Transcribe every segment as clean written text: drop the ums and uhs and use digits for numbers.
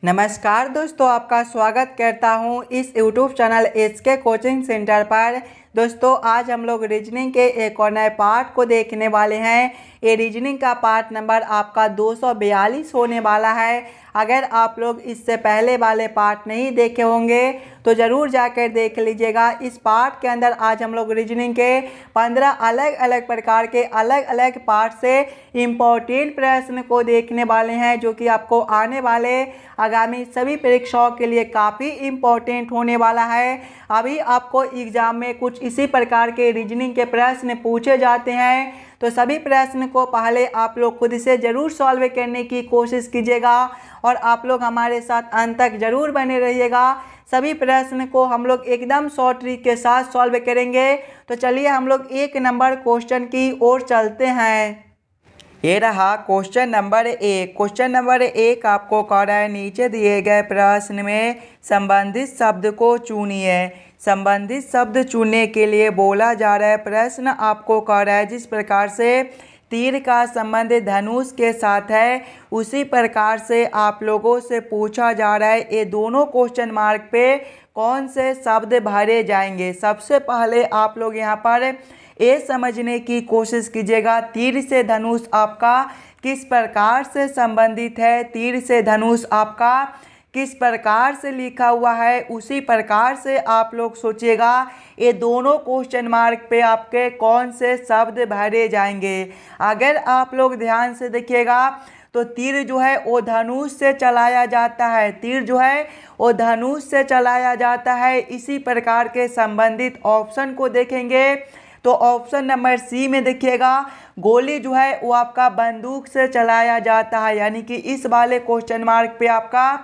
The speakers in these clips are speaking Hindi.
नमस्कार दोस्तों, आपका स्वागत करता हूं इस YouTube channel SK coaching centre पर। दोस्तों आज हम लोग रीजनिंग के एक और नए पार्ट को देखने वाले हैं। ये रीजनिंग का पार्ट नंबर आपका 242 होने वाला है। अगर आप लोग इससे पहले वाले पार्ट नहीं देखे होंगे तो ज़रूर जाकर देख लीजिएगा। इस पार्ट के अंदर आज हम लोग रीजनिंग के 15 अलग अलग प्रकार के अलग अलग पार्ट से इम्पोर्टेंट प्रश्न को देखने वाले हैं, जो कि आपको आने वाले आगामी सभी परीक्षाओं के लिए काफ़ी इम्पोर्टेंट होने वाला है। अभी आपको एग्जाम में कुछ इसी प्रकार के रीजनिंग के प्रश्न पूछे जाते हैं, तो सभी प्रश्न को पहले आप लोग खुद से ज़रूर सॉल्व करने की कोशिश कीजिएगा और आप लोग हमारे साथ अंत तक ज़रूर बने रहिएगा। सभी प्रश्न को हम लोग एकदम शॉर्ट ट्रिक के साथ सॉल्व करेंगे। तो चलिए हम लोग 1 नंबर क्वेश्चन की ओर चलते हैं। ये रहा क्वेश्चन नंबर 1। क्वेश्चन नंबर 1 आपको कह रहा है नीचे दिए गए प्रश्न में संबंधित शब्द को चुनिए। संबंधित शब्द चुनने के लिए बोला जा रहा है प्रश्न आपको कह रहा है जिस प्रकार से तीर का संबंध धनुष के साथ है, उसी प्रकार से आप लोगों से पूछा जा रहा है ये दोनों क्वेश्चन मार्क पे कौन से शब्द भरे जाएंगे। सबसे पहले आप लोग यहाँ पर ये समझने की कोशिश कीजिएगा तीर से धनुष आपका किस प्रकार से संबंधित है। तीर से धनुष आपका किस प्रकार से लिखा हुआ है, उसी प्रकार से आप लोग सोचिएगा ये दोनों क्वेश्चन मार्क पे आपके कौन से शब्द भरे जाएंगे। अगर आप लोग ध्यान से देखिएगा तो तीर जो है वो धनुष से चलाया जाता है। तीर जो है वो धनुष से चलाया जाता है। इसी प्रकार के संबंधित ऑप्शन को देखेंगे तो ऑप्शन नंबर सी में देखिएगा गोली जो है वो आपका बंदूक से चलाया जाता है, यानी कि इस वाले क्वेश्चन मार्क पे आपका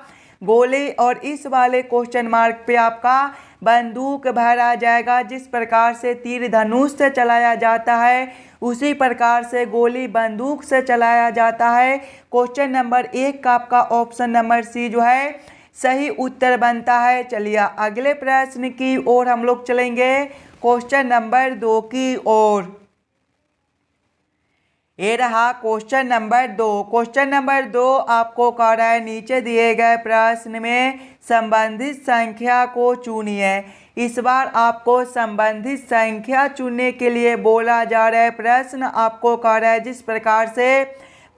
गोली और इस वाले क्वेश्चन मार्क पे आपका बंदूक भरा जाएगा। जिस प्रकार से तीर धनुष से चलाया जाता है उसी प्रकार से गोली बंदूक से चलाया जाता है। क्वेश्चन नंबर 1 का आपका ऑप्शन नंबर सी जो है सही उत्तर बनता है। चलिए अगले प्रश्न की ओर हम लोग चलेंगे, क्वेश्चन नंबर 2 की ओर। ये रहा क्वेश्चन नंबर 2। क्वेश्चन नंबर 2 आपको कह रहा है नीचे दिए गए प्रश्न में संबंधित संख्या को चुनिए। इस बार आपको संबंधित संख्या चुनने के लिए बोला जा रहा है प्रश्न आपको कह रहा है जिस प्रकार से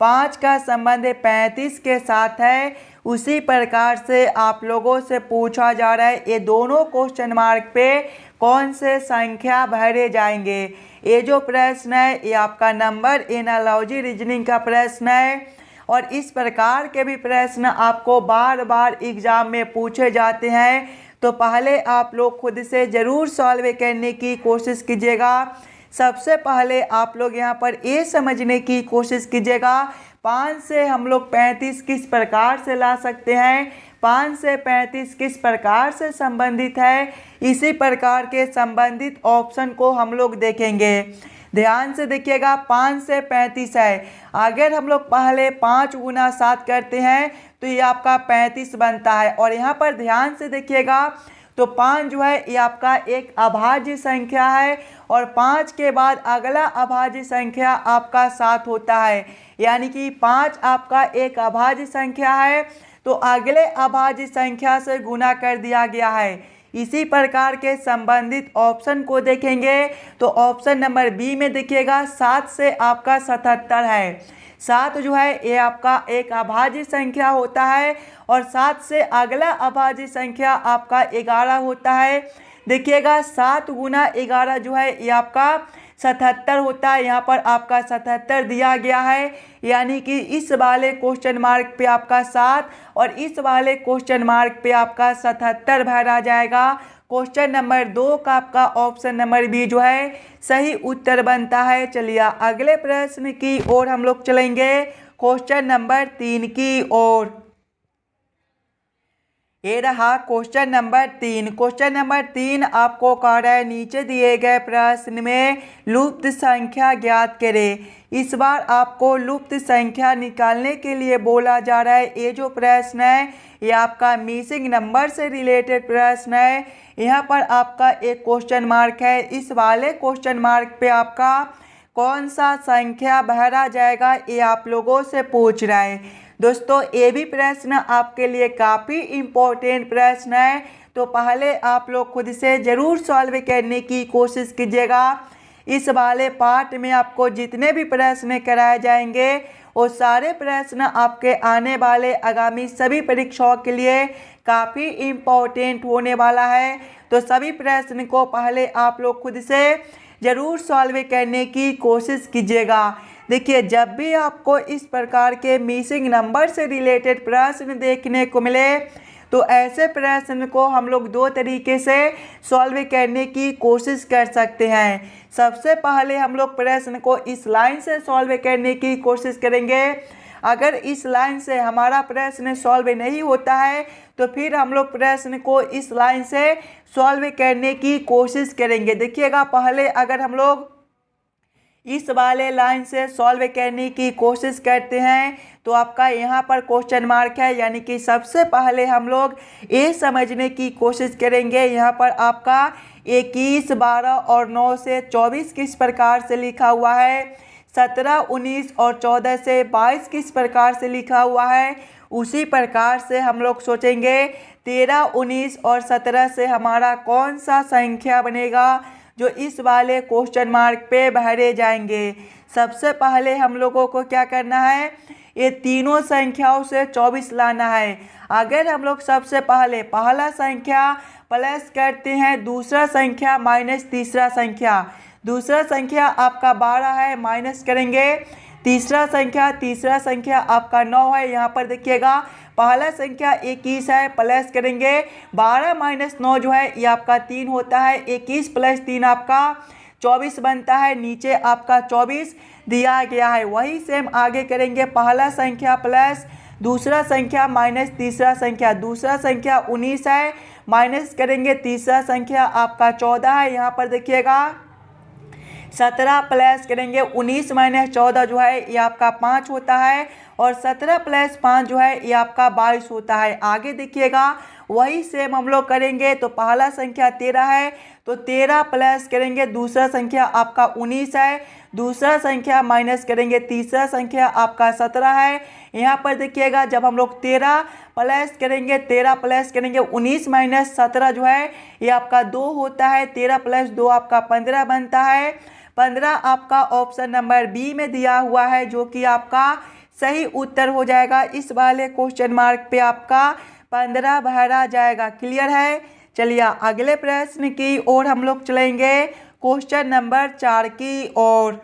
5 का संबंध 35 के साथ है, उसी प्रकार से आप लोगों से पूछा जा रहा है ये दोनों क्वेश्चन मार्क पे कौन से संख्या भरे जाएंगे। ये जो प्रश्न है ये आपका नंबर एनालॉजी रीजनिंग का प्रश्न है और इस प्रकार के भी प्रश्न आपको बार बार एग्जाम में पूछे जाते हैं। तो पहले आप लोग खुद से ज़रूर सॉल्व करने की कोशिश कीजिएगा। सबसे पहले आप लोग यहाँ पर ये समझने की कोशिश कीजिएगा 5 से हम लोग 35 किस प्रकार से ला सकते हैं, 5 से 35 किस प्रकार से संबंधित है। इसी प्रकार के संबंधित ऑप्शन को हम लोग देखेंगे। ध्यान से देखिएगा 5 से 35 है। अगर हम लोग पहले 5 गुना 7 करते हैं तो ये आपका 35 बनता है। और यहाँ पर ध्यान से देखिएगा तो 5 जो है ये आपका एक अभाज्य संख्या है और 5 के बाद अगला अभाज्य संख्या आपका 7 होता है, यानी कि 5 आपका एक अभाज्य संख्या है तो अगले अभाज्य संख्या से गुना कर दिया गया है। इसी प्रकार के संबंधित ऑप्शन को देखेंगे तो ऑप्शन नंबर बी में देखिएगा 7 से आपका 77 है। 7 जो है ये आपका एक अभाज्य संख्या होता है और 7 से अगला अभाज्य संख्या आपका 11 होता है। देखिएगा 7 गुना 11 जो है ये आपका 77 होता है। यहाँ पर आपका 77 दिया गया है, यानी कि इस वाले क्वेश्चन मार्क पे आपका 7 और इस वाले क्वेश्चन मार्क पे आपका 77 भरा जाएगा। क्वेश्चन नंबर 2 का आपका ऑप्शन नंबर बी जो है सही उत्तर बनता है। चलिए अगले प्रश्न की ओर हम लोग चलेंगे, क्वेश्चन नंबर 3 की ओर। ये रहा क्वेश्चन नंबर 3। क्वेश्चन नंबर 3 आपको कह रहा है नीचे दिए गए प्रश्न में लुप्त संख्या ज्ञात करें। इस बार आपको लुप्त संख्या निकालने के लिए बोला जा रहा है। ये जो प्रश्न है ये आपका मिसिंग नंबर से रिलेटेड प्रश्न है। यहाँ पर आपका एक क्वेश्चन मार्क है। इस वाले क्वेश्चन मार्क पे आपका कौन सा संख्या भरा जाएगा ये आप लोगों से पूछ रहा है। दोस्तों ये भी प्रश्न आपके लिए काफ़ी इम्पोर्टेंट प्रश्न है, तो पहले आप लोग खुद से ज़रूर सॉल्व करने की कोशिश कीजिएगा। इस वाले पार्ट में आपको जितने भी प्रश्न कराए जाएंगे वो सारे प्रश्न आपके आने वाले आगामी सभी परीक्षाओं के लिए काफ़ी इम्पोर्टेंट होने वाला है। तो सभी प्रश्न को पहले आप लोग खुद से ज़रूर सॉल्व करने की कोशिश कीजिएगा। देखिए, जब भी आपको इस प्रकार के मिसिंग नंबर से रिलेटेड प्रश्न देखने को मिले तो ऐसे प्रश्न को हम लोग दो तरीके से सॉल्व करने की कोशिश कर सकते हैं। सबसे पहले हम लोग प्रश्न को इस लाइन से सॉल्व करने की कोशिश करेंगे। अगर इस लाइन से हमारा प्रश्न सॉल्व नहीं होता है तो फिर हम लोग प्रश्न को इस लाइन से सॉल्व करने की कोशिश करेंगे। देखिएगा, पहले अगर हम लोग इस वाले लाइन से सॉल्व करने की कोशिश करते हैं तो आपका यहाँ पर क्वेश्चन मार्क है, यानी कि सबसे पहले हम लोग ये समझने की कोशिश करेंगे यहाँ पर आपका 21, 12 और 9 से 24 किस प्रकार से लिखा हुआ है, 17, 19 और 14 से 22 किस प्रकार से लिखा हुआ है। उसी प्रकार से हम लोग सोचेंगे 13, 19 और 17 से हमारा कौन सा संख्या बनेगा जो इस वाले क्वेश्चन मार्क पे भरे जाएंगे। सबसे पहले हम लोगों को क्या करना है, ये तीनों संख्याओं से 24 लाना है। अगर हम लोग सबसे पहले पहला संख्या प्लस करते हैं दूसरा संख्या माइनस तीसरा संख्या, दूसरा संख्या आपका 12 है, माइनस करेंगे तीसरा संख्या आपका 9 है। यहाँ पर देखिएगा, पहला संख्या 21 है, प्लस करेंगे 12 माइनस 9 जो है ये आपका 3 होता है। 21 प्लस 3 आपका 24 बनता है। नीचे आपका 24 दिया गया है। वही सेम आगे करेंगे, पहला संख्या प्लस दूसरा संख्या माइनस तीसरा संख्या, दूसरा संख्या 19 है, माइनस करेंगे तीसरा संख्या आपका 14 है। यहाँ पर देखिएगा 17 प्लस करेंगे 19 माइनस 14 जो है ये आपका 5 होता है, और 17 प्लस 5 जो है ये आपका 22 होता है। आगे देखिएगा वही सेम हम लोग करेंगे, तो पहला संख्या 13 है तो 13 प्लस करेंगे दूसरा संख्या आपका 19 है, दूसरा संख्या माइनस करेंगे तीसरा संख्या आपका 17 है। यहाँ पर देखिएगा जब हम लोग 13 प्लस करेंगे 19 माइनस 17 जो है ये आपका 2 होता है। 13 प्लस 2 आपका 15 बनता है। 15 आपका ऑप्शन नंबर बी में दिया हुआ है, जो कि आपका सही उत्तर हो जाएगा। इस वाले क्वेश्चन मार्क पे आपका 15 भरा जाएगा। क्लियर है। चलिए अगले प्रश्न की ओर हम लोग चलेंगे, क्वेश्चन नंबर 4 की ओर।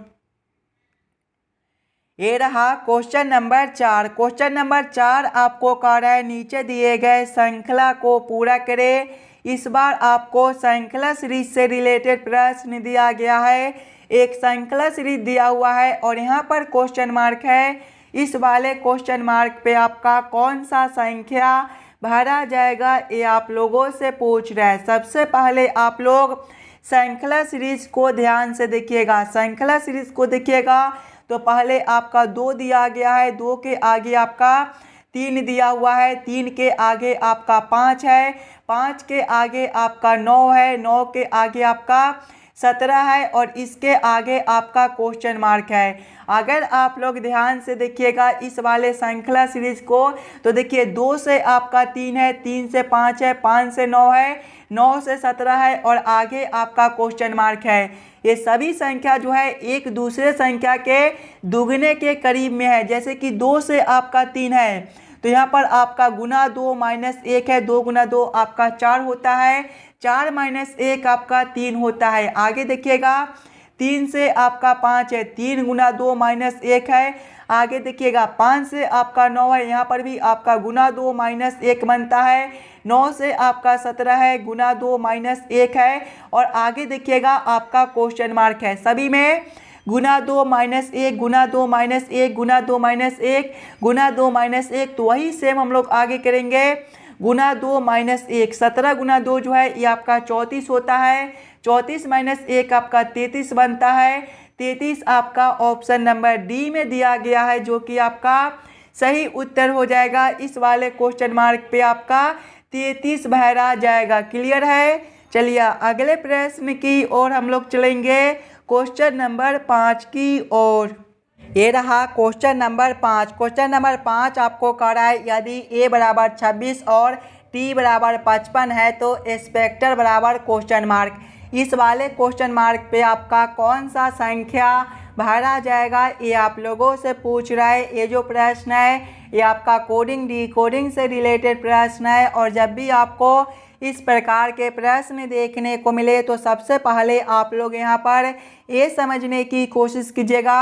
ये रहा क्वेश्चन नंबर 4। क्वेश्चन नंबर 4 आपको कह रहा है नीचे दिए गए श्रृंखला को पूरा करें। इस बार आपको श्रृंखला सीरीज से रिलेटेड प्रश्न दिया गया है। एक श्रृंखला सीरीज दिया हुआ है और यहाँ पर क्वेश्चन मार्क है। इस वाले क्वेश्चन मार्क पे आपका कौन सा संख्या भरा जाएगा ये आप लोगों से पूछ रहा है। सबसे पहले आप लोग श्रृंखला सीरीज को ध्यान से देखिएगा। श्रृंखला सीरीज को देखिएगा तो पहले आपका 2 दिया गया है, 2 के आगे आपका 3 दिया हुआ है, 3 के आगे आपका 5 है, 5 के आगे आपका 9 है, 9 के आगे आपका 17 है, और इसके आगे आपका क्वेश्चन मार्क है। अगर आप लोग ध्यान से देखिएगा इस वाले श्रृंखला सीरीज को, तो देखिए 2 से आपका 3 है, 3 से 5 है, 5 से 9 है, 9 से 17 है, और आगे आपका क्वेश्चन मार्क है। ये सभी संख्या जो है एक दूसरे संख्या के दुगने के करीब में है। जैसे कि 2 से आपका 3 है तो यहाँ पर आपका गुना 2 माइनस 1 है, 2 गुना 2 आपका 4 होता है, 4 माइनस 1 आपका 3 होता है। आगे देखिएगा 3 से आपका 5 है, 3 गुना 2 माइनस 1 है। आगे देखिएगा 5 से आपका 9 है, यहाँ पर भी आपका गुना 2 माइनस 1 बनता है। 9 से आपका 17 है, गुना 2 माइनस 1 है, और आगे देखिएगा आपका क्वेश्चन मार्क है। सभी में गुना 2 माइनस 1, गुना 2 माइनस 1, गुना 2 माइनस 1, गुना 2 माइनस 1, तो वही सेम हम लोग आगे करेंगे। गुना 2 माइनस 1, 17 गुना 2 जो है ये आपका 34 होता है, 34 माइनस 1 आपका 33 बनता है। 33 आपका ऑप्शन नंबर डी में दिया गया है, जो कि आपका सही उत्तर हो जाएगा। इस वाले क्वेश्चन मार्क पे आपका 33 भरा जाएगा। क्लियर है। चलिए अगले प्रश्न की ओर हम लोग चलेंगे, क्वेश्चन नंबर 5 की ओर। ये रहा क्वेश्चन नंबर 5। क्वेश्चन नंबर 5 आपको कह रहा है यदि a बराबर 26 और t बराबर 55 है तो स्पेक्टर बराबर क्वेश्चन मार्क। इस वाले क्वेश्चन मार्क पे आपका कौन सा संख्या भरा जाएगा ये आप लोगों से पूछ रहा है। ये जो प्रश्न है ये आपका कोडिंग डिकोडिंग से रिलेटेड प्रश्न है। और जब भी आपको इस प्रकार के प्रश्न देखने को मिले तो सबसे पहले आप लोग यहाँ पर ये समझने की कोशिश कीजिएगा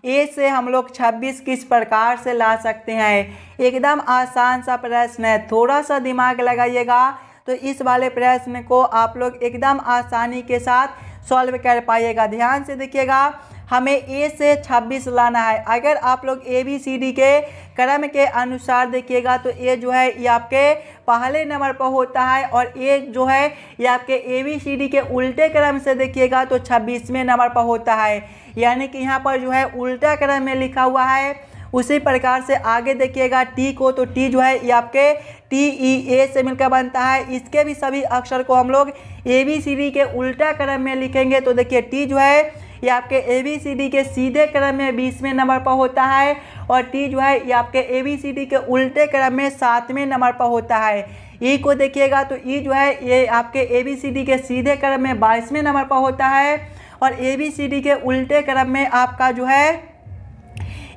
ए से हम लोग 26 किस प्रकार से ला सकते हैं। एकदम आसान सा प्रश्न है, थोड़ा सा दिमाग लगाइएगा तो इस वाले प्रश्न को आप लोग एकदम आसानी के साथ सॉल्व कर पाइएगा। ध्यान से देखिएगा, हमें ए से 26 लाना है। अगर आप लोग ए बी सी डी के क्रम के अनुसार देखिएगा तो ए जो है ये आपके पहले नंबर पर होता है और ए जो है ये आपके ए बी सी डी के उल्टे क्रम से देखिएगा तो 26वें नंबर पर होता है। यानी कि यहाँ पर जो है उल्टा क्रम में लिखा हुआ है। उसी प्रकार से आगे देखिएगा टी को, तो टी जो है ये आपके टी ई ए से मिलकर बनता है। इसके भी सभी अक्षर को हम लोग ए बी सी डी के उल्टा क्रम में लिखेंगे तो देखिए टी जो है ये आपके ए बी सी डी के सीधे क्रम में 20वें नंबर पर होता है और टी जो है ये आपके ए बी सी डी के उल्टे क्रम में 7वें नंबर पर होता है। ई को देखिएगा तो ई जो है ये आपके ए बी सी डी के सीधे क्रम में 22वें नंबर पर होता है और ए बी सी डी के उल्टे क्रम में आपका जो है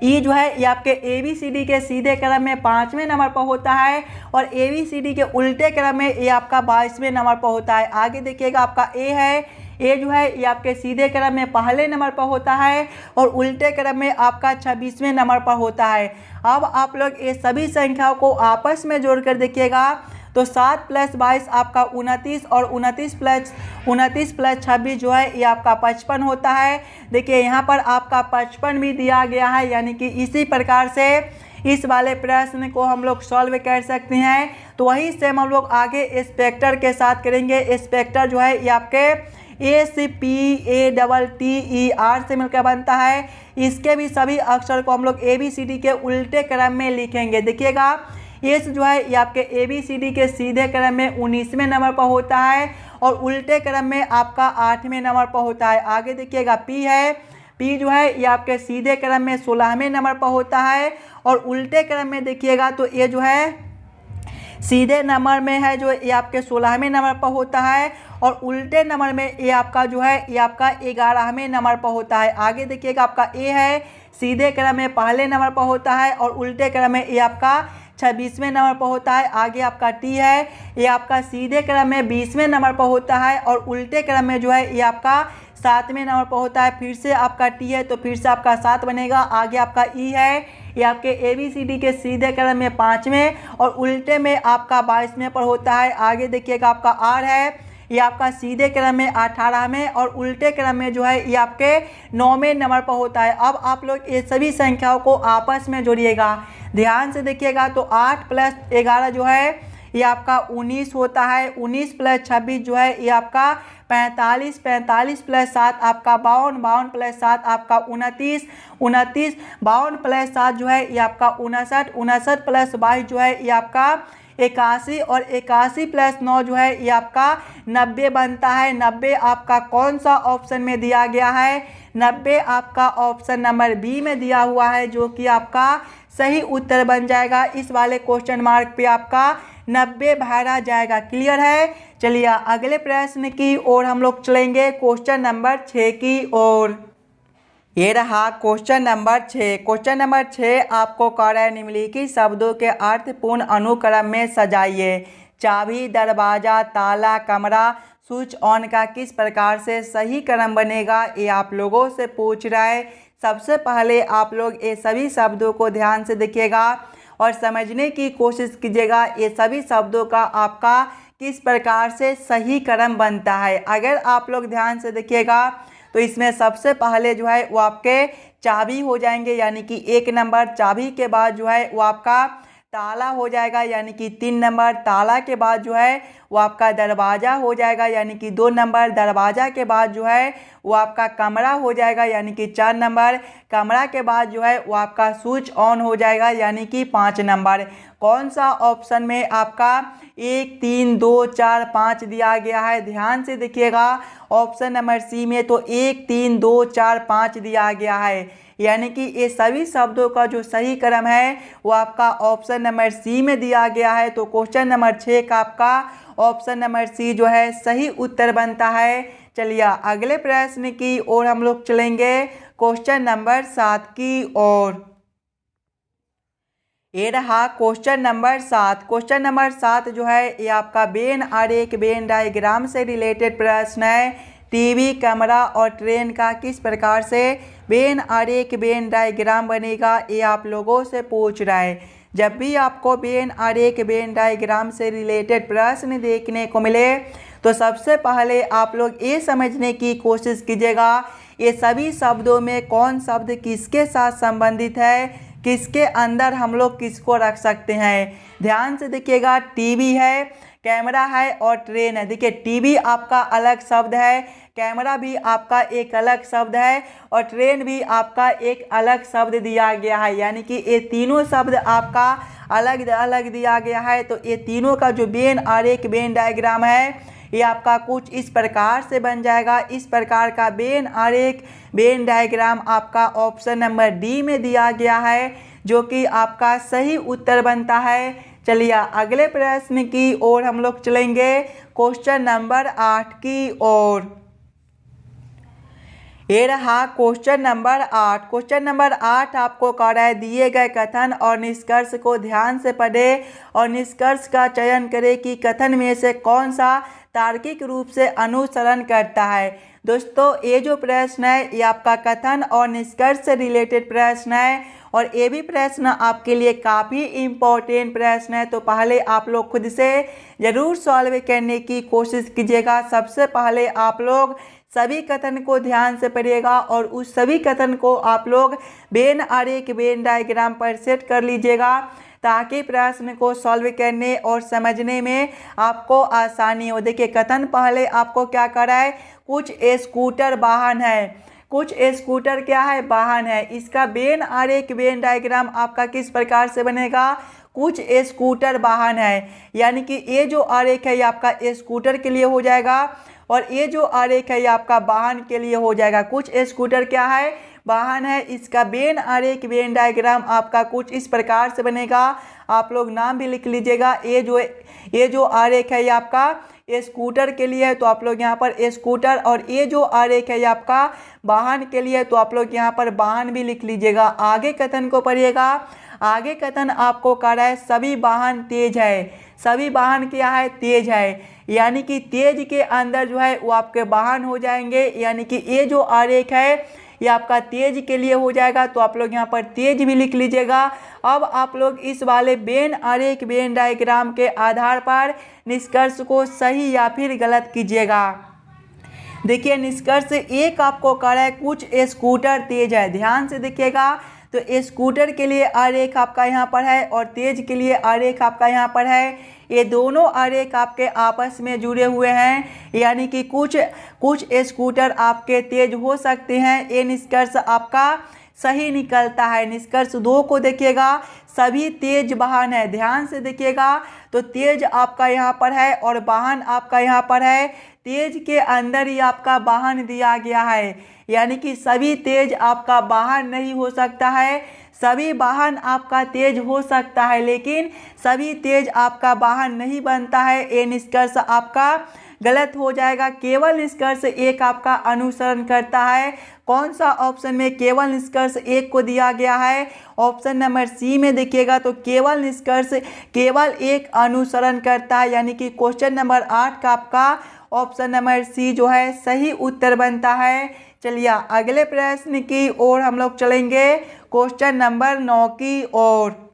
ई जो है ये आपके ए बी सी डी के सीधे क्रम में 5वें नंबर पर होता है और ए बी सी डी के उल्टे क्रम में ये आपका 22वें नंबर पर होता है। आगे देखिएगा आपका ए है, ए जो है ये आपके सीधे क्रम में पहले नंबर पर होता है और उल्टे क्रम में आपका 26वें नंबर पर होता है। अब आप लोग ये सभी संख्याओं को आपस में जोड़कर देखिएगा तो 7 + 22 आपका 29 और 29 + 26 जो है ये आपका 55 होता है। देखिए यहाँ पर आपका 55 भी दिया गया है। यानी कि इसी प्रकार से इस वाले प्रश्न को हम लोग सॉल्व कर सकते हैं। तो वही सेम हम लोग आगे स्पेक्टर के साथ करेंगे। स्पेक्टर जो है ये आपके A C P A double T E R से मिलकर बनता है। इसके भी सभी अक्षर को हम लोग ए बी सी डी के उल्टे क्रम में लिखेंगे। देखिएगा एस जो है ये आपके ए बी सी डी के सीधे क्रम में 19वें नंबर पर होता है और उल्टे क्रम में आपका 8वें नंबर पर होता है। आगे देखिएगा पी है, पी जो है ये आपके सीधे क्रम में 16वें नंबर पर होता है और उल्टे क्रम में देखिएगा तो ये जो है सीधे नंबर में है जो ये आपके 16वें नंबर पर होता है और उल्टे नंबर में ये आपका जो है ये आपका 11वें नंबर पर होता है। आगे देखिएगा आपका ए है, सीधे क्रम में पहले नंबर पर होता है और उल्टे क्रम में ये आपका 26वें नंबर पर होता है। आगे आपका टी है, ये आपका सीधे क्रम में 20वें नंबर पर होता है और उल्टे क्रम में जो है ये आपका 7वें नंबर पर होता है। फिर से आपका टी है तो फिर से आपका 7 बनेगा। आगे आपका ई है, ये आपके ए बी सी डी के सीधे क्रम में 5वें और उल्टे में आपका 22वें पर होता है। आगे देखिएगा आपका आर है, ये आपका सीधे क्रम में 18वें और उल्टे क्रम में जो है ये आपके 9वें नंबर पर होता है। अब आप लोग ये सभी संख्याओं को आपस में जोड़िएगा। ध्यान से देखिएगा तो 8 + 11 जो है ये आपका 19 होता है। 19 + 26 जो है ये आपका 45, 45 + 7 आपका 52, 52 + 7 आपका 29, 29 52 + 7 जो है ये आपका 59, 59 + 22 जो है ये आपका 81 और 81 + 9 जो है ये आपका 90 बनता है। 90 आपका कौन सा ऑप्शन में दिया गया है? 90 आपका ऑप्शन नंबर बी में दिया हुआ है जो कि आपका सही उत्तर बन जाएगा। इस वाले क्वेश्चन मार्क पे आपका 90 भरा जाएगा। क्लियर है? चलिए अगले प्रश्न की ओर हम लोग चलेंगे, क्वेश्चन नंबर 6 की ओर। ये रहा क्वेश्चन नंबर 6। क्वेश्चन नंबर 6 आपको कह रहा है निम्नलिखित शब्दों के अर्थपूर्ण अनुक्रम में सजाइए। चाबी, दरवाजा, ताला, कमरा, स्विच ऑन का किस प्रकार से सही क्रम बनेगा ये आप लोगों से पूछ रहा है। सबसे पहले आप लोग ये सभी शब्दों को ध्यान से देखिएगा और समझने की कोशिश कीजिएगा ये सभी शब्दों का आपका किस प्रकार से सही क्रम बनता है। अगर आप लोग ध्यान से देखिएगा तो इसमें सबसे पहले जो है वो आपके चाबी हो जाएंगे, यानी कि 1 नंबर। चाबी के बाद जो है वो आपका ताला हो जाएगा, यानी कि 3 नंबर। ताला के बाद जो है वो आपका दरवाज़ा हो जाएगा, यानी कि 2 नंबर। दरवाज़ा के बाद जो है वो आपका कमरा हो जाएगा, यानी कि 4 नंबर। कमरा के बाद जो है वो आपका स्विच ऑन हो जाएगा, यानी कि 5 नंबर। कौन सा ऑप्शन में आपका 1 3 2 4 5 दिया गया है? ध्यान से देखिएगा ऑप्शन नंबर सी में तो 1 3 2 4 5 दिया गया है। यानी कि ये सभी शब्दों का जो सही क्रम है वो आपका ऑप्शन नंबर सी में दिया गया है। तो क्वेश्चन नंबर 6 का आपका ऑप्शन नंबर सी जो है सही उत्तर बनता है। चलिए अगले प्रश्न की ओर हम लोग चलेंगे, क्वेश्चन नंबर 7 की ओर। ये रहा क्वेश्चन नंबर 7। क्वेश्चन नंबर 7 जो है ये आपका वेन आरेख वेन डायग्राम से रिलेटेड प्रश्न है। टीवी, कैमरा और ट्रेन का किस प्रकार से वेन आरेख वेन डायग्राम बनेगा, ये आप लोगों से पूछ रहा है। जब भी आपको वेन आरेख वेन डायग्राम से रिलेटेड प्रश्न देखने को मिले तो सबसे पहले आप लोग ये समझने की कोशिश कीजिएगा ये सभी शब्दों में कौन शब्द किसके साथ संबंधित है, किसके अंदर हम लोग किसको रख सकते हैं। ध्यान से देखिएगा, टीवी है, कैमरा है और ट्रेन है। देखिए टीवी आपका अलग शब्द है, कैमरा भी आपका एक अलग शब्द है और ट्रेन भी आपका एक अलग शब्द दिया गया है। यानी कि ये तीनों शब्द आपका अलग अलग दिया गया है। तो ये तीनों का जो वेन आरेख वेन डायग्राम है ये आपका कुछ इस प्रकार से बन जाएगा। इस प्रकार का वेन आरेख वेन डायग्राम आपका ऑप्शन नंबर डी में दिया गया है, जो कि आपका सही उत्तर बनता है। चलिए अगले प्रश्न की ओर हम लोग चलेंगे, क्वेश्चन नंबर 8 की ओर। ये रहा क्वेश्चन नंबर 8। क्वेश्चन नंबर 8 आपको कह रहा है दिए गए कथन और निष्कर्ष को ध्यान से पढ़े और निष्कर्ष का चयन करें कि कथन में से कौन सा तार्किक रूप से अनुसरण करता है। दोस्तों ये जो प्रश्न है ये आपका कथन और निष्कर्ष से रिलेटेड प्रश्न है और ये भी प्रश्न आपके लिए काफ़ी इम्पोर्टेंट प्रश्न है। तो पहले आप लोग खुद से ज़रूर सॉल्व करने की कोशिश कीजिएगा। सबसे पहले आप लोग सभी कथन को ध्यान से पढ़िएगा और उस सभी कथन को आप लोग वेन आरेख वेन डायग्राम पर सेट कर लीजिएगा, ताकि प्रश्न को सॉल्व करने और समझने में आपको आसानी हो। देखिए कथन पहले आपको क्या कर रहा है, कुछ स्कूटर वाहन है, कुछ स्कूटर क्या है, वाहन है। इसका वेन आरेख वेन डायग्राम आपका किस प्रकार से बनेगा, कुछ स्कूटर वाहन है। यानी कि ये जो आरेख है ये आपका स्कूटर के लिए हो जाएगा और ये जो आरेख है ये आपका वाहन के लिए हो जाएगा। कुछ स्कूटर क्या है, वाहन है। इसका वेन आरेख वेन डायग्राम आपका कुछ इस प्रकार से बनेगा। आप लोग नाम भी लिख लीजिएगा। ये जो आरेख है ये आपका स्कूटर के लिए है, तो आप लोग यहाँ पर स्कूटर, और ये जो आरेख है ये आपका वाहन के लिए है, तो आप लोग यहाँ पर वाहन भी लिख लीजिएगा। आगे कथन को पढ़िएगा। आगे कथन आपको कह रहा है सभी वाहन तेज है। सभी वाहन क्या है, तेज है। यानी कि तेज के अंदर जो है वो आपके वाहन हो जाएंगे। यानी कि ये जो आरेख है ये आपका तेज के लिए हो जाएगा, तो आप लोग यहाँ पर तेज भी लिख लीजिएगा। अब आप लोग इस वाले वेन आरेख वेन डायग्राम के आधार पर निष्कर्ष को सही या फिर गलत कीजिएगा। देखिए निष्कर्ष एक आपको कह रहा है कुछ स्कूटर तेज है। ध्यान से देखिएगा, तो स्कूटर के लिए आरेख आपका यहाँ पर है और तेज के लिए आरेख आपका यहाँ पर है। ये दोनों आरेख आपके आपस में जुड़े हुए हैं। यानी कि कुछ स्कूटर आपके तेज हो सकते हैं। ये निष्कर्ष आपका सही निकलता है। निष्कर्ष 2 को देखिएगा, सभी तेज वाहन है। ध्यान से देखिएगा, तो तेज आपका यहाँ पर है और वाहन आपका यहाँ पर है। तेज के अंदर ही आपका वाहन दिया गया है। यानी कि सभी तेज आपका वाहन नहीं हो सकता है। सभी वाहन आपका तेज हो सकता है, लेकिन सभी तेज आपका वाहन नहीं बनता है। ये निष्कर्ष आपका गलत हो जाएगा। केवल निष्कर्ष 1 आपका अनुसरण करता है। कौन सा ऑप्शन में केवल निष्कर्ष 1 को दिया गया है, ऑप्शन नंबर सी में देखिएगा, तो केवल निष्कर्ष केवल 1 अनुसरण करता है। यानी कि क्वेश्चन नंबर 8 का आपका ऑप्शन नंबर सी जो है सही उत्तर बनता है। चलिए अगले प्रश्न की ओर हम लोग चलेंगे, क्वेश्चन नंबर 9 की ओर।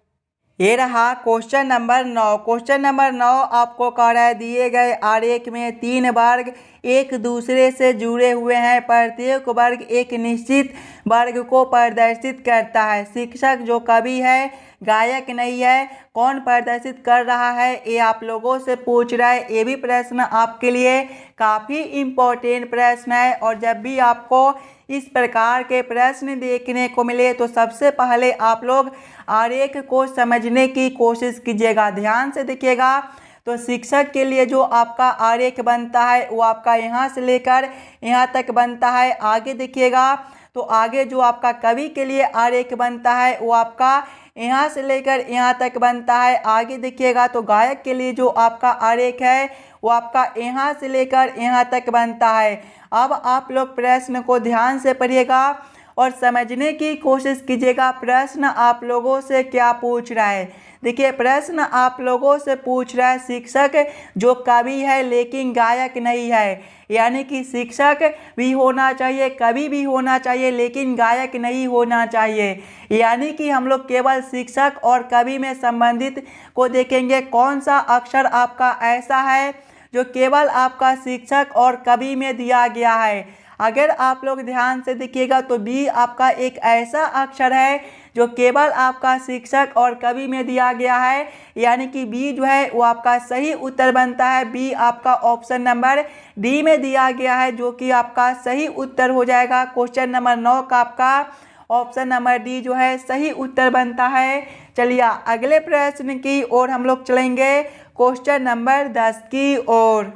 ये रहा क्वेश्चन नंबर 9। क्वेश्चन नंबर 9 आपको कह रहा है दिए गए आरेख में 3 वर्ग एक दूसरे से जुड़े हुए हैं। प्रत्येक वर्ग एक निश्चित वर्ग को प्रदर्शित करता है। शिक्षक जो कवि है, गायक नहीं है, कौन प्रदर्शित कर रहा है, ये आप लोगों से पूछ रहा है। ये भी प्रश्न आपके लिए काफ़ी इम्पोर्टेंट प्रश्न है और जब भी आपको इस प्रकार के प्रश्न देखने को मिले तो सबसे पहले आप लोग आरेख को समझने की कोशिश कीजिएगा। ध्यान से देखिएगा, तो शिक्षक के लिए जो आपका आरेख बनता है वो आपका यहाँ से लेकर यहाँ तक बनता है। आगे देखिएगा, तो आगे जो आपका कवि के लिए आरेख बनता है वो आपका यहाँ से लेकर यहाँ तक बनता है। आगे देखिएगा तो गायक के लिए जो आपका आरेख है वो आपका यहाँ से लेकर यहाँ तक बनता है। अब आप लोग प्रश्न को ध्यान से पढ़िएगा और समझने की कोशिश कीजिएगा प्रश्न आप लोगों से क्या पूछ रहा है। देखिए प्रश्न आप लोगों से पूछ रहा है शिक्षक जो कवि है लेकिन गायक नहीं है, यानी कि शिक्षक भी होना चाहिए, कवि भी होना चाहिए, लेकिन गायक नहीं होना चाहिए। यानी कि हम लोग केवल शिक्षक और कवि में संबंधित को देखेंगे। कौन सा अक्षर आपका ऐसा है जो केवल आपका शिक्षक और कवि में दिया गया है। अगर आप लोग ध्यान से देखिएगा तो बी आपका एक ऐसा अक्षर है जो केवल आपका शिक्षक और कवि में दिया गया है, यानी कि बी जो है वो आपका सही उत्तर बनता है। बी आपका ऑप्शन नंबर डी में दिया गया है जो कि आपका सही उत्तर हो जाएगा। क्वेश्चन नंबर 9 का आपका ऑप्शन नंबर डी जो है सही उत्तर बनता है। चलिए अगले प्रश्न की ओर हम लोग चलेंगे, क्वेश्चन नंबर 10 की ओर।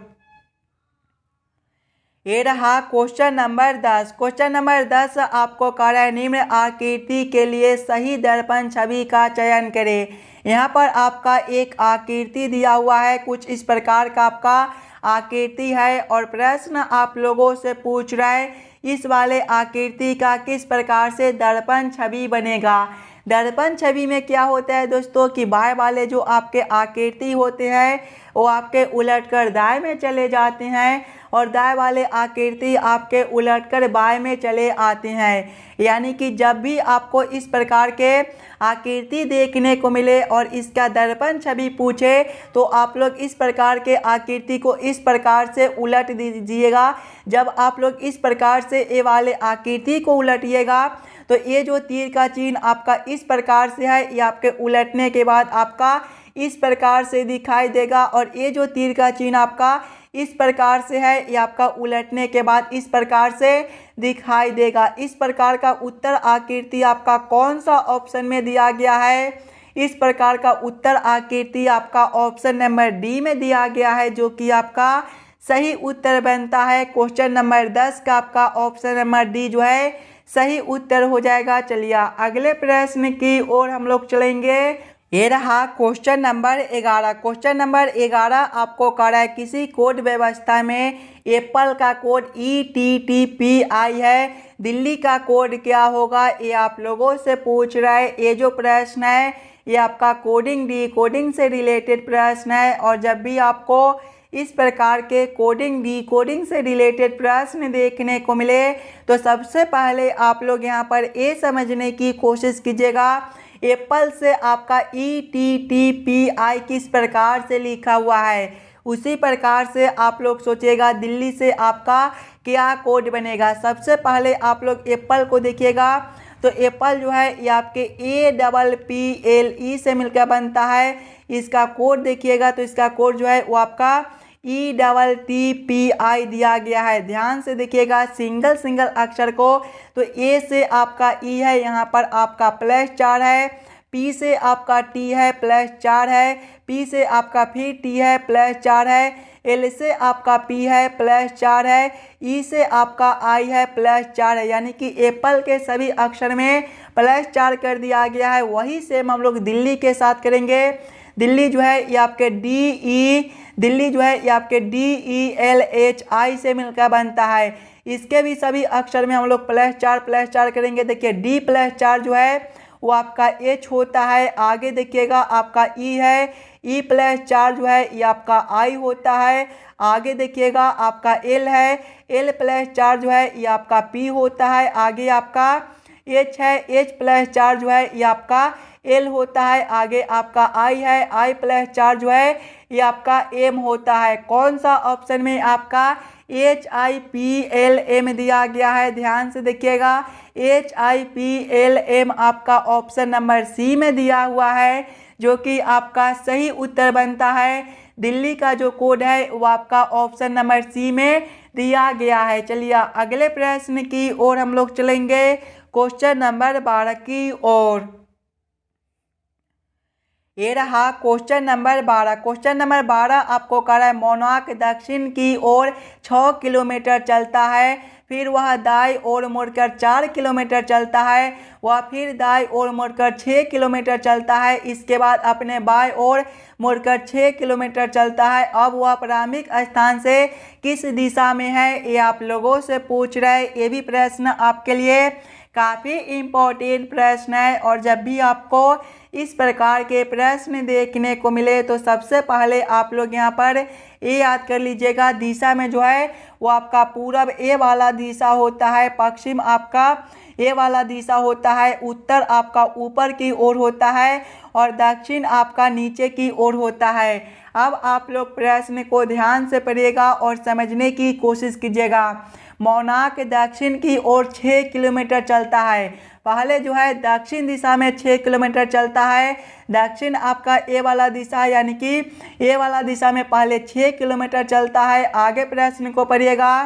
ये रहा क्वेश्चन नंबर 10। क्वेश्चन नंबर 10 आपको कह रहा है निम्न आकृति के लिए सही दर्पण छवि का चयन करें। यहाँ पर आपका एक आकृति दिया हुआ है, कुछ इस प्रकार का आपका आकृति है और प्रश्न आप लोगों से पूछ रहा है इस वाले आकृति का किस प्रकार से दर्पण छवि बनेगा। दर्पण छवि में क्या होता है दोस्तों कि बाएं वाले जो आपके आकृति होते हैं वो आपके उलटकर दाएं में चले जाते हैं और दाएं वाले आकृति आपके उलटकर बाएं में चले आते हैं। यानी कि जब भी आपको इस प्रकार के आकृति देखने को मिले और इसका दर्पण छवि पूछे तो आप लोग इस प्रकार के आकृति को इस प्रकार से उलट दीजिएगा। जब आप लोग इस प्रकार से ये वाले आकृति को उलटिएगा तो ये जो तीर का चिन्ह आपका इस प्रकार से है, ये आपके उलटने के बाद आपका इस प्रकार से दिखाई देगा और ये जो तीर का चिन्ह आपका इस प्रकार से है, ये आपका उलटने के बाद इस प्रकार से दिखाई देगा। इस प्रकार का उत्तर आकृति आपका कौन सा ऑप्शन में दिया गया है। इस प्रकार का उत्तर आकृति आपका ऑप्शन नंबर डी में दिया गया है जो कि आपका सही उत्तर बनता है। क्वेश्चन नंबर 10 का आपका ऑप्शन नंबर डी जो है सही उत्तर हो जाएगा। चलिए अगले प्रश्न की ओर हम लोग चलेंगे। ये रहा क्वेश्चन नंबर 11। क्वेश्चन नंबर 11 आपको कह रहा है किसी कोड व्यवस्था में एप्पल का कोड ETTPI है, दिल्ली का कोड क्या होगा, ये आप लोगों से पूछ रहा है। ये जो प्रश्न है ये आपका कोडिंग डिकोडिंग से रिलेटेड प्रश्न है और जब भी आपको इस प्रकार के कोडिंग डिकोडिंग से रिलेटेड प्रश्न देखने को मिले तो सबसे पहले आप लोग यहाँ पर ये समझने की कोशिश कीजिएगा एप्पल से आपका ETTPI किस प्रकार से लिखा हुआ है, उसी प्रकार से आप लोग सोचिएगा दिल्ली से आपका क्या कोड बनेगा। सबसे पहले आप लोग एप्पल को देखिएगा तो एप्पल जो है ये आपके APPLE से मिलकर बनता है। इसका कोड देखिएगा तो इसका कोड जो है वो आपका ETTPI दिया गया है। ध्यान से देखिएगा सिंगल अक्षर को, तो ए से आपका ई है, यहाँ पर आपका +4 है, पी से आपका टी है +4 है, पी से आपका फिर टी है +4 है, एल से आपका पी है +4 है, ई से आपका आई है +4 है। यानी कि एप्पल के सभी अक्षर में +4 कर दिया गया है। वही सेम हम लोग दिल्ली के साथ करेंगे। दिल्ली जो है ये आपके DELHI से मिलकर बनता है। इसके भी सभी अक्षर में हम लोग +4 करेंगे। देखिए D+4 जो है वो आपका H होता है। आगे देखिएगा आपका E है, E+4 जो है ये आपका I होता है। आगे देखिएगा आपका L है, L+4 जो है ये आपका P होता है। आगे आपका H है, H+4 जो है ये आपका L होता है। आगे आपका I है, I+4 जो है ये आपका M होता है। कौन सा ऑप्शन में आपका HIPLM दिया गया है, ध्यान से देखिएगा। HIPLM आपका ऑप्शन नंबर सी में दिया हुआ है जो कि आपका सही उत्तर बनता है। दिल्ली का जो कोड है वो आपका ऑप्शन नंबर सी में दिया गया है। चलिए अगले प्रश्न की ओर हम लोग चलेंगे, क्वेश्चन नंबर 12 की ओर। ये रहा क्वेश्चन नंबर 12। क्वेश्चन नंबर 12 आपको कह रहा है मोनार्क दक्षिण की ओर 6 किलोमीटर चलता है, फिर वह दाई ओर मुड़कर 4 किलोमीटर चलता है, वह फिर दाई ओर मुड़कर 6 किलोमीटर चलता है, इसके बाद अपने बाएं ओर मुड़कर 6 किलोमीटर चलता है। अब वह प्रारंभिक स्थान से किस दिशा में है, ये आप लोगों से पूछ रहे हैं। ये भी प्रश्न आपके लिए काफ़ी इम्पोर्टेंट प्रश्न है, और जब भी आपको इस प्रकार के प्रश्न देखने को मिले तो सबसे पहले आप लोग यहाँ पर ये याद कर लीजिएगा, दिशा में जो है वो आपका पूरब ए वाला दिशा होता है, पश्चिम आपका ए वाला दिशा होता है, उत्तर आपका ऊपर की ओर होता है और दक्षिण आपका नीचे की ओर होता है। अब आप लोग प्रश्न को ध्यान से पढ़िएगा और समझने की कोशिश कीजिएगा। मोनार्क दक्षिण की ओर 6 किलोमीटर चलता है। पहले जो है दक्षिण दिशा में 6 किलोमीटर चलता है। दक्षिण आपका ए वाला दिशा यानी कि ए वाला दिशा में पहले 6 किलोमीटर चलता है। आगे प्रश्न को पढ़िएगा।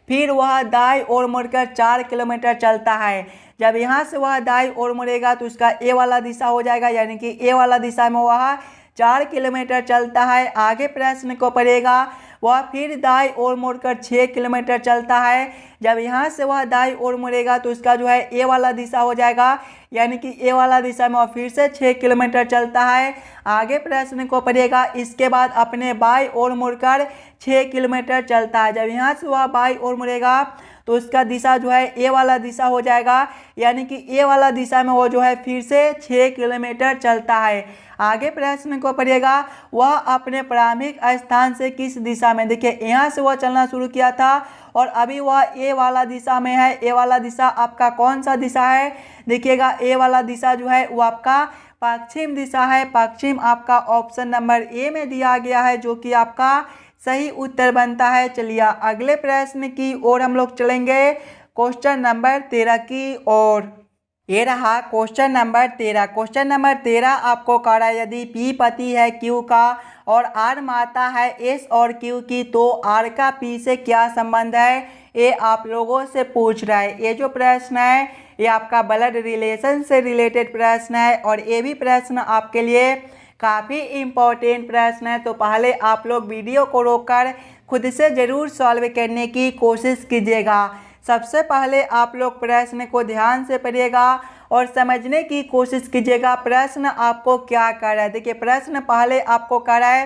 फिर वह दाई ओर मुड़कर 4 किलोमीटर चलता है। जब यहाँ से वह दाई ओर मुड़ेगा तो उसका ए वाला दिशा हो जाएगा, यानी कि ए वाला दिशा में वह 4 किलोमीटर चलता है। आगे प्रश्न को पढ़िएगा। वह फिर दाई ओर मुड़कर 6 किलोमीटर चलता है। जब यहाँ से वह दाई ओर मुड़ेगा तो उसका जो है ए वाला दिशा हो जाएगा, यानी कि ए वाला दिशा में वह फिर से 6 किलोमीटर चलता है। आगे प्रश्न को पढ़िएगा। इसके बाद अपने बाई ओर मुड़कर 6 किलोमीटर चलता है। जब यहाँ से वह बाई ओर मुड़ेगा तो उसका दिशा जो है ए वाला दिशा हो जाएगा, यानी कि ए वाला दिशा में वो जो है फिर से 6 किलोमीटर चलता है। आगे प्रश्न को पढ़िएगा। वह अपने प्रारंभिक स्थान से किस दिशा में, देखिए यहाँ से वह चलना शुरू किया था और अभी वह ए वाला दिशा में है। ए वाला दिशा आपका कौन सा दिशा है, देखिएगा ए वाला दिशा जो है वो आपका पश्चिम दिशा है। पश्चिम आपका ऑप्शन नंबर ए में दिया गया है, जो कि आपका सही उत्तर बनता है। चलिए अगले प्रश्न की ओर हम लोग चलेंगे, क्वेश्चन नंबर 13 की ओर। ये रहा क्वेश्चन नंबर 13। क्वेश्चन नंबर 13 आपको कह रहा है यदि पी पति है क्यू का और आर माता है एस और क्यू की, तो आर का पी से क्या संबंध है, ये आप लोगों से पूछ रहा है। ये जो प्रश्न है ये आपका ब्लड रिलेशन से रिलेटेड प्रश्न है, और ये भी प्रश्न आपके लिए काफ़ी इम्पोर्टेंट प्रश्न है। तो पहले आप लोग वीडियो को रोककर खुद से ज़रूर सॉल्व करने की कोशिश कीजिएगा। सबसे पहले आप लोग प्रश्न को ध्यान से पढ़िएगा और समझने की कोशिश कीजिएगा प्रश्न आपको क्या कर रहा है। देखिए प्रश्न पहले आपको कह रहा है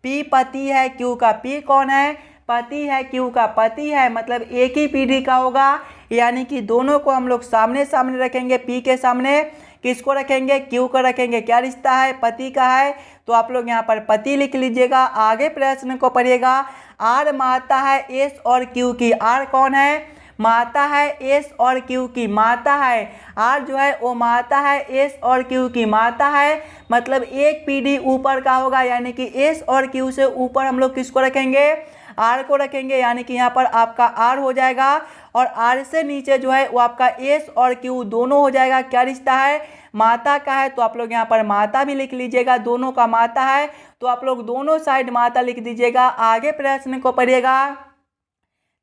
पी पति है क्यू का। पी कौन है, पति है। क्यू का पति है, मतलब एक ही पीढ़ी का होगा, यानी कि दोनों को हम लोग सामने सामने रखेंगे। पी के सामने किसको रखेंगे, क्यू को रखेंगे। क्या रिश्ता है, पति का है, तो आप लोग यहाँ पर पति लिख लीजिएगा। आगे प्रश्न को पढ़िएगा। आर माता है एस और क्यू की। आर कौन है, माता है एस और क्यू की माता है। आर जो है वो माता है एस और क्यू की माता है, मतलब एक पीढ़ी ऊपर का होगा, यानी कि एस और क्यू से ऊपर हम लोग किसको रखेंगे, आर को रखेंगे, यानी कि यहाँ पर आपका आर हो जाएगा। और आर से नीचे जो है वो आपका एस और क्यू दोनों हो जाएगा। क्या रिश्ता है, माता का है, तो आप लोग यहाँ पर माता भी लिख लीजिएगा। दोनों का माता है तो आप लोग दोनों साइड माता लिख दीजिएगा। आगे प्रश्न को पढ़िएगा।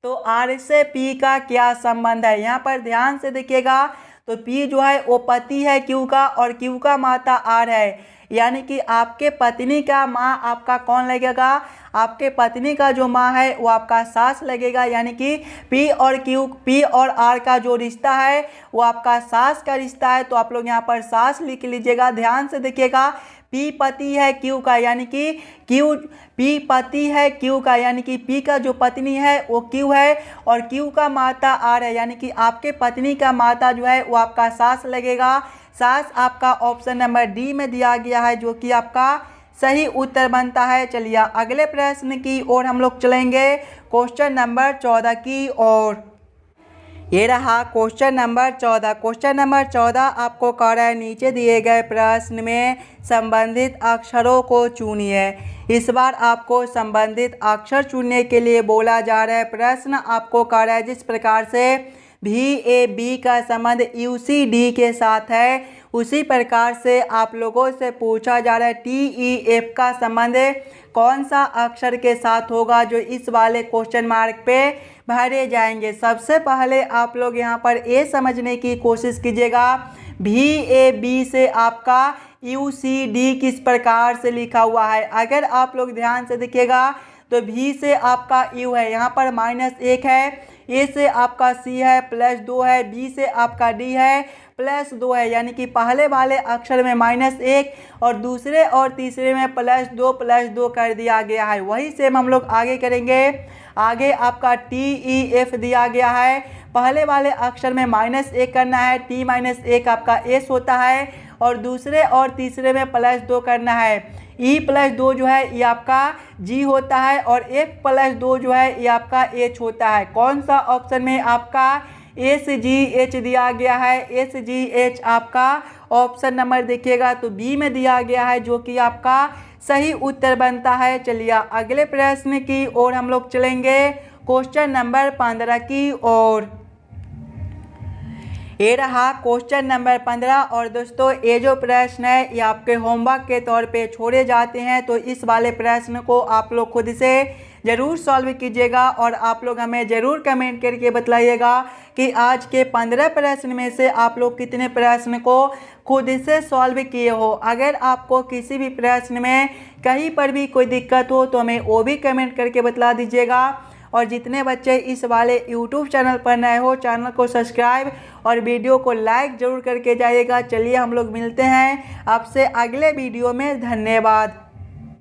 तो आर से पी का क्या संबंध है, यहाँ पर ध्यान से देखिएगा। तो पी जो है वो पति है क्यू का, और क्यू का माता आर है, यानी कि आपके पत्नी का माँ आपका कौन लगेगा, आपके पत्नी का जो माँ है वो आपका सास लगेगा। यानी कि पी और आर का जो रिश्ता है वो आपका सास का रिश्ता है, तो आप लोग यहाँ पर सास लिख लीजिएगा। ध्यान से देखिएगा। पी पति है क्यू का, यानी कि पी पति है क्यू का, यानी कि पी का जो पत्नी है वो क्यू है, और क्यू का माता आर है, यानी कि आपके पत्नी का माता जो है वो आपका सास लगेगा। सास आपका ऑप्शन नंबर डी में दिया गया है, जो कि आपका सही उत्तर बनता है। चलिए अगले प्रश्न की ओर हम लोग चलेंगे, क्वेश्चन नंबर 14 की ओर। ये रहा क्वेश्चन नंबर 14। क्वेश्चन नंबर 14 आपको कह रहा है नीचे दिए गए प्रश्न में संबंधित अक्षरों को चुनिए। इस बार आपको संबंधित अक्षर चुनने के लिए बोला जा रहा है। प्रश्न आपको कह रहा है जिस प्रकार से VAB का संबंध UCD के साथ है, उसी प्रकार से आप लोगों से पूछा जा रहा है TEF का संबंध कौन सा अक्षर के साथ होगा, जो इस वाले क्वेश्चन मार्क पे भरे जाएंगे। सबसे पहले आप लोग यहाँ पर ये समझने की कोशिश कीजिएगा, VAB से आपका UCD किस प्रकार से लिखा हुआ है। अगर आप लोग ध्यान से देखिएगा तो V से आपका U है, यहाँ पर -1 है, A से आपका C है +2 है, B से आपका D है +2 है, यानी कि पहले वाले अक्षर में -1 और दूसरे और तीसरे में +2 कर दिया गया है। वही सेम हम लोग आगे करेंगे। आगे आपका TEF दिया गया है, पहले वाले अक्षर में -1 करना है, T-1 आपका S होता है और दूसरे और तीसरे में +2 करना है। E+2 जो है ये आपका G होता है और F+2 जो है ये आपका H होता है। कौन सा ऑप्शन में आपका SGH दिया गया है। SGH आपका ऑप्शन नंबर देखिएगा तो बी में दिया गया है, जो कि आपका सही उत्तर बनता है। चलिए अगले प्रश्न की ओर हम लोग चलेंगे, क्वेश्चन नंबर 15 की ओर। ये रहा क्वेश्चन नंबर 15 और दोस्तों ये जो प्रश्न है ये आपके होमवर्क के तौर पे छोड़े जाते हैं, तो इस वाले प्रश्न को आप लोग खुद से ज़रूर सॉल्व कीजिएगा और आप लोग हमें ज़रूर कमेंट करके बताइएगा कि आज के 15 प्रश्न में से आप लोग कितने प्रश्न को खुद से सॉल्व किए हो। अगर आपको किसी भी प्रश्न में कहीं पर भी कोई दिक्कत हो तो हमें वो भी कमेंट करके बता दीजिएगा। और जितने बच्चे इस वाले YouTube चैनल पर नए हो, चैनल को सब्सक्राइब और वीडियो को लाइक ज़रूर करके जाइएगा। चलिए हम लोग मिलते हैं आपसे अगले वीडियो में। धन्यवाद।